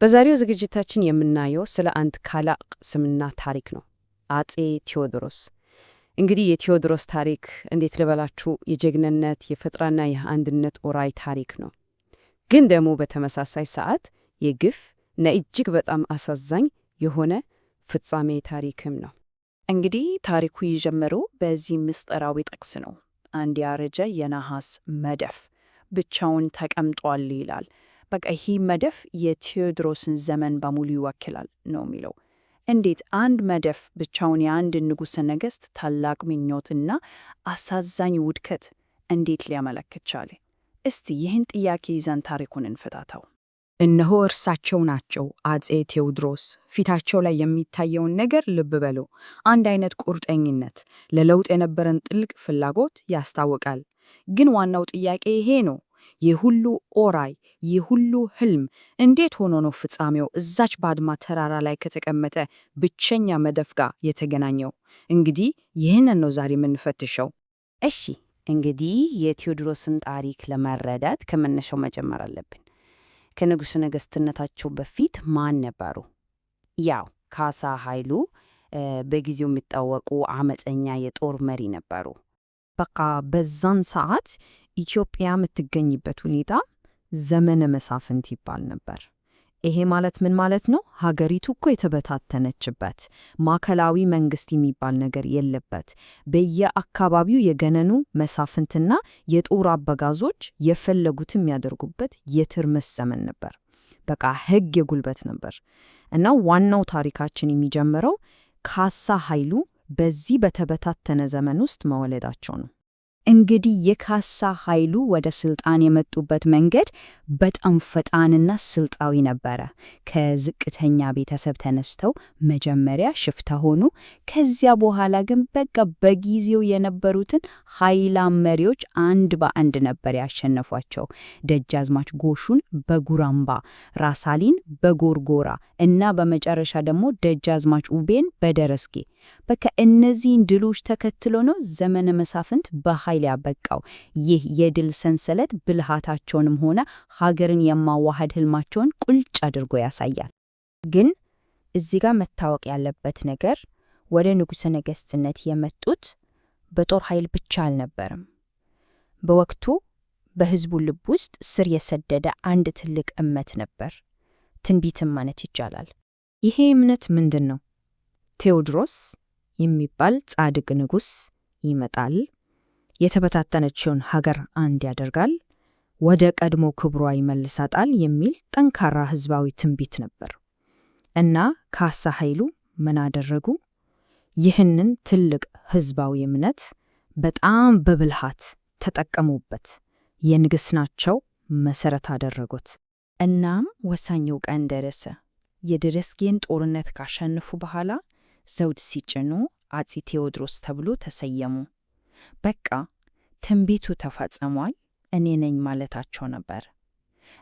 በዛሬው ዝግጅታችን የምናየው ስለ አንድ ታላቅ ስምና ታሪክ ነው፣ አጼ ቴዎድሮስ። እንግዲህ የቴዎድሮስ ታሪክ እንዴት ልበላችሁ፣ የጀግንነት የፈጠራና የአንድነት ራዕይ ታሪክ ነው። ግን ደግሞ በተመሳሳይ ሰዓት የግፍ እና እጅግ በጣም አሳዛኝ የሆነ ፍጻሜ ታሪክም ነው። እንግዲህ ታሪኩ የጀመረው በዚህ ምስጢራዊ ጥቅስ ነው። አንድ ያረጀ የነሐስ መዳፍ ብቻውን ተቀምጧል ይላል። በቃ ይህ መዳፍ የቴዎድሮስን ዘመን በሙሉ ይወክላል ነው የሚለው። እንዴት አንድ መዳፍ ብቻውን የአንድ ንጉሠ ነገሥት ታላቅ ምኞትና አሳዛኝ ውድቀት እንዴት ሊያመለክት ቻለ? እስቲ ይህን ጥያቄ ይዘን ታሪኩን እንፈታተው። እነሆ እርሳቸው ናቸው፣ አጼ ቴዎድሮስ። ፊታቸው ላይ የሚታየውን ነገር ልብ በሉ። አንድ አይነት ቁርጠኝነት፣ ለለውጥ የነበረን ጥልቅ ፍላጎት ያስታውቃል። ግን ዋናው ጥያቄ ይሄ ነው። ይህ ሁሉ ራዕይ፣ ይህ ሁሉ ህልም እንዴት ሆኖ ነው ፍጻሜው እዛች ባድማ ተራራ ላይ ከተቀመጠ ብቸኛ መዳፍ ጋር የተገናኘው? እንግዲህ ይህንን ነው ዛሬ የምንፈትሸው። እሺ፣ እንግዲህ የቴዎድሮስን ታሪክ ለመረዳት ከመነሻው መጀመር አለብን። ከንጉሠ ነገሥትነታቸው በፊት ማን ነበሩ? ያው ካሳ ኃይሉ በጊዜው የሚታወቁ አመፀኛ የጦር መሪ ነበሩ። በቃ በዛን ሰዓት ኢትዮጵያ የምትገኝበት ሁኔታ ዘመነ መሳፍንት ይባል ነበር። ይሄ ማለት ምን ማለት ነው? ሀገሪቱ እኮ የተበታተነችበት፣ ማዕከላዊ መንግስት የሚባል ነገር የለበት። በየአካባቢው የገነኑ መሳፍንትና የጦር አበጋዞች የፈለጉት የሚያደርጉበት የትርምስ ዘመን ነበር። በቃ ሕግ የጉልበት ነበር። እና ዋናው ታሪካችን የሚጀምረው ካሳ ኃይሉ በዚህ በተበታተነ ዘመን ውስጥ መወለዳቸው ነው። እንግዲህ የካሳ ኃይሉ ወደ ስልጣን የመጡበት መንገድ በጣም ፈጣንና ስልጣዊ ነበረ። ከዝቅተኛ ቤተሰብ ተነስተው መጀመሪያ ሽፍታ ሆኑ። ከዚያ በኋላ ግን በቃ በጊዜው የነበሩትን ኃይላም መሪዎች አንድ በአንድ ነበር ያሸነፏቸው። ደጃዝማች ጎሹን በጉራምባ፣ ራሳሊን በጎርጎራ እና በመጨረሻ ደግሞ ደጃዝማች ውቤን በደረስጌ። በቃ እነዚህን ድሎች ተከትሎ ነው ዘመነ መሳፍንት በኃይል ያበቃው። ይህ የድል ሰንሰለት ብልሃታቸውንም ሆነ ሀገርን የማዋሃድ ህልማቸውን ቁልጭ አድርጎ ያሳያል። ግን እዚህ ጋር መታወቅ ያለበት ነገር ወደ ንጉሠ ነገሥትነት የመጡት በጦር ኃይል ብቻ አልነበረም። በወቅቱ በህዝቡ ልብ ውስጥ ስር የሰደደ አንድ ትልቅ እምነት ነበር፣ ትንቢትም ማለት ይቻላል። ይሄ እምነት ምንድን ነው? ቴዎድሮስ የሚባል ጻድቅ ንጉሥ ይመጣል፣ የተበታተነችውን ሀገር አንድ ያደርጋል፣ ወደ ቀድሞ ክብሯ ይመልሳታል የሚል ጠንካራ ህዝባዊ ትንቢት ነበር። እና ካሳ ኃይሉ ምን አደረጉ? ይህንን ትልቅ ህዝባዊ እምነት በጣም በብልሃት ተጠቀሙበት። የንግሥናቸው መሠረት አደረጉት። እናም ወሳኙ ቀን ደረሰ። የደረስጌን ጦርነት ካሸነፉ በኋላ ዘውድ ሲጭኑ አጼ ቴዎድሮስ ተብሎ ተሰየሙ። በቃ ትንቢቱ ተፈጽሟል፣ እኔ ነኝ ማለታቸው ነበር።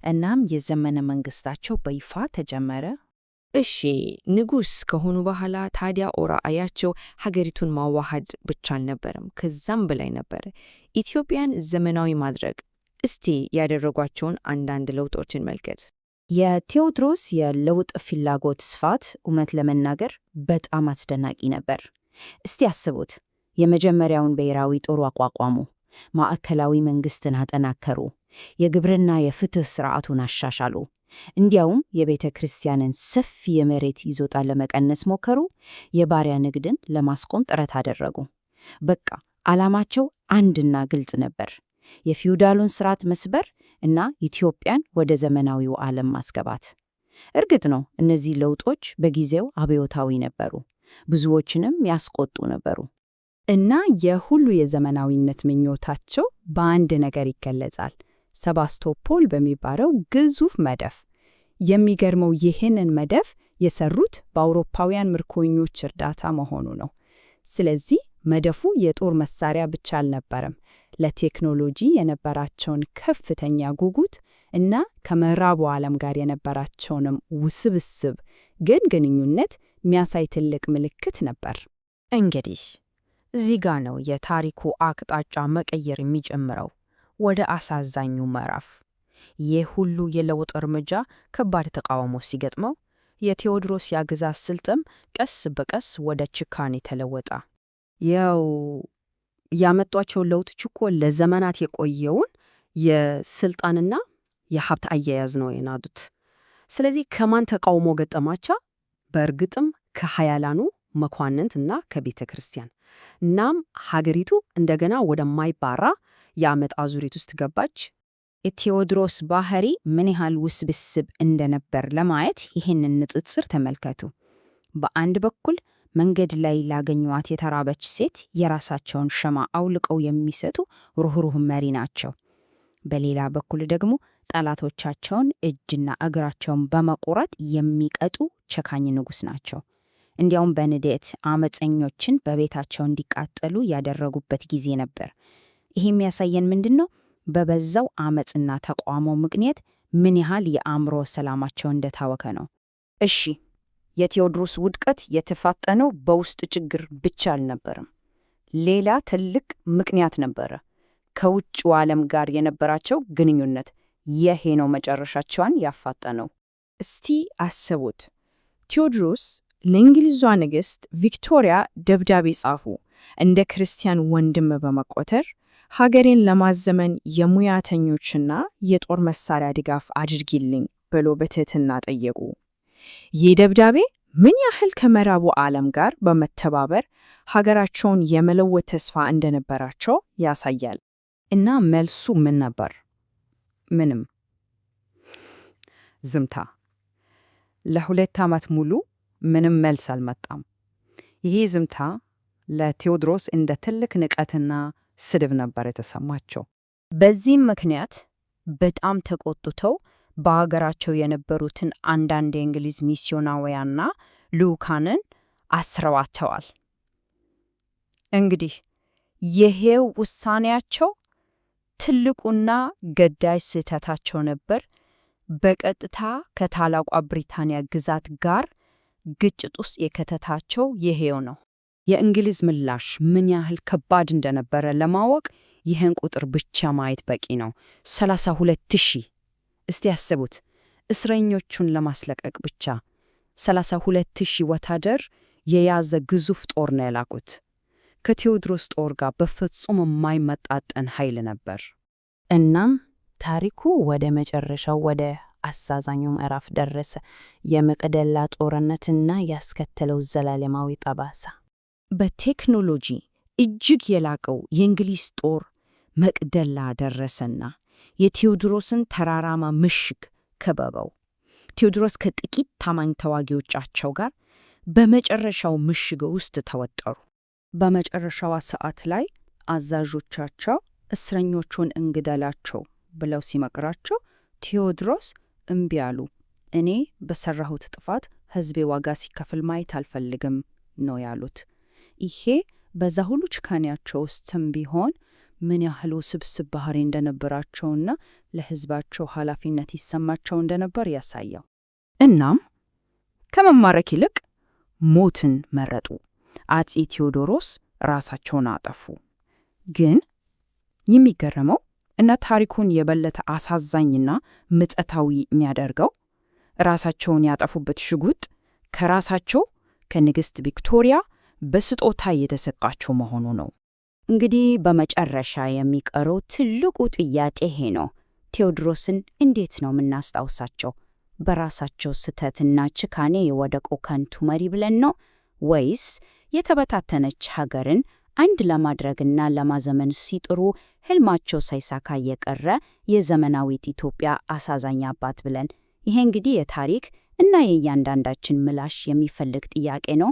እናም የዘመነ መንግስታቸው በይፋ ተጀመረ። እሺ፣ ንጉሥ ከሆኑ በኋላ ታዲያ ራዕያቸው ሀገሪቱን ማዋሃድ ብቻ አልነበረም፣ ከዛም በላይ ነበር። ኢትዮጵያን ዘመናዊ ማድረግ። እስቲ ያደረጓቸውን አንዳንድ ለውጦችን መልከት። የቴዎድሮስ የለውጥ ፍላጎት ስፋት እውነት ለመናገር በጣም አስደናቂ ነበር። እስቲ አስቡት። የመጀመሪያውን ብሔራዊ ጦር አቋቋሙ፣ ማዕከላዊ መንግስትን አጠናከሩ፣ የግብርና የፍትህ ስርዓቱን አሻሻሉ። እንዲያውም የቤተ ክርስቲያንን ሰፊ የመሬት ይዞታ ለመቀነስ ሞከሩ። የባሪያ ንግድን ለማስቆም ጥረት አደረጉ። በቃ ዓላማቸው አንድና ግልጽ ነበር፣ የፊውዳሉን ስርዓት መስበር እና ኢትዮጵያን ወደ ዘመናዊው ዓለም ማስገባት። እርግጥ ነው እነዚህ ለውጦች በጊዜው አብዮታዊ ነበሩ፣ ብዙዎችንም ያስቆጡ ነበሩ። እና የሁሉ የዘመናዊነት ምኞታቸው በአንድ ነገር ይገለጻል፣ ሰባስቶፖል በሚባለው ግዙፍ መዳፍ። የሚገርመው ይህንን መዳፍ የሰሩት በአውሮፓውያን ምርኮኞች እርዳታ መሆኑ ነው። ስለዚህ መዳፉ የጦር መሳሪያ ብቻ አልነበረም፣ ለቴክኖሎጂ የነበራቸውን ከፍተኛ ጉጉት እና ከምዕራቡ ዓለም ጋር የነበራቸውንም ውስብስብ ግን ግንኙነት የሚያሳይ ትልቅ ምልክት ነበር። እንግዲህ እዚህ ጋ ነው የታሪኩ አቅጣጫ መቀየር የሚጀምረው፣ ወደ አሳዛኙ ምዕራፍ። ይህ ሁሉ የለውጥ እርምጃ ከባድ ተቃውሞ ሲገጥመው የቴዎድሮስ የአገዛዝ ስልጣን ቀስ በቀስ ወደ ጭካኔ ተለወጠ። ያው ያመጧቸው ለውጦች እኮ ለዘመናት የቆየውን የስልጣንና የሀብት አያያዝ ነው የናዱት። ስለዚህ ከማን ተቃውሞ ገጠማቸው? በእርግጥም ከኃያላኑ መኳንንት እና ከቤተ ክርስቲያን። እናም ሀገሪቱ እንደገና ወደማይባራ የአመፅ አዙሪት ውስጥ ገባች። የቴዎድሮስ ባህሪ ምን ያህል ውስብስብ እንደነበር ለማየት ይህንን ንጽጽር ተመልከቱ። በአንድ በኩል መንገድ ላይ ላገኟት የተራበች ሴት የራሳቸውን ሸማ አውልቀው የሚሰጡ ሩህሩህ መሪ ናቸው። በሌላ በኩል ደግሞ ጠላቶቻቸውን እጅና እግራቸውን በመቆረጥ የሚቀጡ ጨካኝ ንጉሥ ናቸው። እንዲያውም በንዴት አመፀኞችን በቤታቸው እንዲቃጠሉ ያደረጉበት ጊዜ ነበር። ይህ የሚያሳየን ምንድን ነው? በበዛው አመፅና ተቃውሞ ምክንያት ምን ያህል የአእምሮ ሰላማቸው እንደታወከ ነው። እሺ፣ የቴዎድሮስ ውድቀት የተፋጠነው በውስጥ ችግር ብቻ አልነበረም። ሌላ ትልቅ ምክንያት ነበረ። ከውጭው ዓለም ጋር የነበራቸው ግንኙነት። ይሄ ነው መጨረሻቸውን ያፋጠነው። እስቲ አስቡት፣ ቴዎድሮስ ለእንግሊዟ ንግሥት ቪክቶሪያ ደብዳቤ ጻፉ። እንደ ክርስቲያን ወንድም በመቆጠር ሀገሬን ለማዘመን የሙያተኞችና የጦር መሳሪያ ድጋፍ አድርጊልኝ ብሎ በትህትና ጠየቁ። ይህ ደብዳቤ ምን ያህል ከምዕራቡ ዓለም ጋር በመተባበር ሀገራቸውን የመለወጥ ተስፋ እንደነበራቸው ያሳያል። እና መልሱ ምን ነበር? ምንም። ዝምታ። ለ2 ዓመት ሙሉ ምንም መልስ አልመጣም። ይህ ዝምታ ለቴዎድሮስ እንደ ትልቅ ንቀትና ስድብ ነበር የተሰማቸው። በዚህም ምክንያት በጣም ተቆጥተው በሀገራቸው የነበሩትን አንዳንድ የእንግሊዝ ሚስዮናውያንና ልዑካንን አስረዋቸዋል። እንግዲህ ይሄው ውሳኔያቸው ትልቁና ገዳይ ስህተታቸው ነበር። በቀጥታ ከታላቋ ብሪታንያ ግዛት ጋር ግጭት ውስጥ የከተታቸው ይሄው ነው። የእንግሊዝ ምላሽ ምን ያህል ከባድ እንደነበረ ለማወቅ ይህን ቁጥር ብቻ ማየት በቂ ነው። 32,000። እስቲ ያስቡት፣ እስረኞቹን ለማስለቀቅ ብቻ 32,000 ወታደር የያዘ ግዙፍ ጦር ነው የላኩት። ከቴዎድሮስ ጦር ጋር በፍጹም የማይመጣጠን ኃይል ነበር። እናም ታሪኩ ወደ መጨረሻው ወደ አሳዛኙ ምዕራፍ ደረሰ። የመቅደላ ጦርነትና ያስከተለው ዘላለማዊ ጠባሳ። በቴክኖሎጂ እጅግ የላቀው የእንግሊዝ ጦር መቅደላ ደረሰና የቴዎድሮስን ተራራማ ምሽግ ከበበው። ቴዎድሮስ ከጥቂት ታማኝ ተዋጊዎቻቸው ጋር በመጨረሻው ምሽግ ውስጥ ተወጠሩ። በመጨረሻዋ ሰዓት ላይ አዛዦቻቸው እስረኞቹን እንግደላቸው ብለው ሲመክራቸው ቴዎድሮስ እምቢ አሉ። እኔ በሰራሁት ጥፋት ሕዝቤ ዋጋ ሲከፍል ማየት አልፈልግም ነው ያሉት። ይሄ በዛ ሁሉ ጭካኔያቸው ውስጥም ቢሆን ምን ያህል ውስብስብ ባህሪ እንደነበራቸውና ለሕዝባቸው ኃላፊነት ይሰማቸው እንደነበር ያሳያው። እናም ከመማረክ ይልቅ ሞትን መረጡ። አፄ ቴዎድሮስ ራሳቸውን አጠፉ። ግን የሚገርመው እና ታሪኩን የበለጠ አሳዛኝና ምጸታዊ የሚያደርገው ራሳቸውን ያጠፉበት ሽጉጥ ከራሳቸው ከንግሥት ቪክቶሪያ በስጦታ የተሰጣቸው መሆኑ ነው። እንግዲህ በመጨረሻ የሚቀረው ትልቁ ጥያቄ ይሄ ነው። ቴዎድሮስን እንዴት ነው የምናስታውሳቸው? በራሳቸው ስህተትና ጭካኔ የወደቁ ከንቱ መሪ ብለን ነው ወይስ የተበታተነች ሀገርን አንድ ለማድረግና ለማዘመን ሲጥሩ ህልማቸው ሳይሳካ የቀረ የዘመናዊት ኢትዮጵያ አሳዛኝ አባት ብለን? ይሄ እንግዲህ የታሪክ እና የእያንዳንዳችን ምላሽ የሚፈልግ ጥያቄ ነው።